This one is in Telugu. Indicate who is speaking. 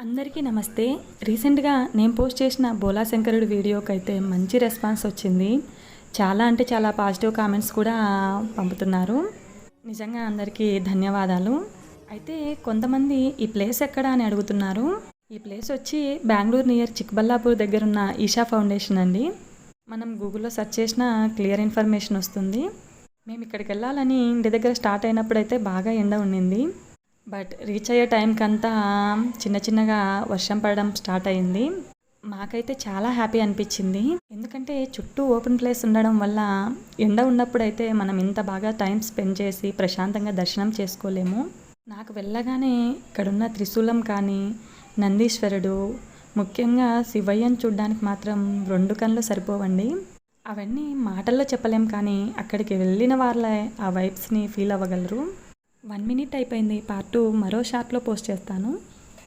Speaker 1: అందరికీ నమస్తే. రీసెంట్‌గా నేను పోస్ట్ చేసిన బోలా శంకరుడి వీడియోకైతే మంచి రెస్పాన్స్ వచ్చింది. చాలా అంటే చాలా పాజిటివ్ కామెంట్స్ కూడా పంపుతున్నారు. నిజంగా అందరికీ ధన్యవాదాలు. అయితే కొంతమంది ఈ ప్లేస్ ఎక్కడ అని అడుగుతున్నారు. ఈ ప్లేస్ వచ్చి బెంగుళూరు నియర్ చిక్కబల్లాపూర్ దగ్గరున్న ఈషా ఫౌండేషన్ అండి. మనం గూగుల్‌లో సెర్చ్ చేసినా క్లియర్ ఇన్ఫర్మేషన్ వస్తుంది. మేము ఇక్కడికి వెళ్ళాలని ఇంటి దగ్గర స్టార్ట్ అయినప్పుడైతే బాగా ఎండ ఉండింది. బట్ రీచ్ అయ్యే టైంకంతా చిన్నగా వర్షం పడడం స్టార్ట్ అయింది. మాకైతే చాలా హ్యాపీ అనిపించింది. ఎందుకంటే చుట్టూ ఓపెన్ ప్లేస్ ఉండడం వల్ల ఎండ ఉన్నప్పుడైతే మనం ఇంత బాగా టైం స్పెండ్ చేసి ప్రశాంతంగా దర్శనం చేసుకోలేము. నాకు వెళ్ళగానే ఇక్కడున్న త్రిశూలం కానీ, నందీశ్వరుడు, ముఖ్యంగా శివయ్యను చూడ్డానికి మాత్రం 2 కళ్ళు సరిపోవండి. అవన్నీ మాటల్లో చెప్పలేం, కానీ అక్కడికి వెళ్ళిన వాళ్ళే ఆ వైబ్స్ని ఫీల్ అవ్వగలరు. 1 మినిట్ అయిపోయింది. పార్ట్ 2 మరో షార్ట్లో పోస్ట్ చేస్తాను.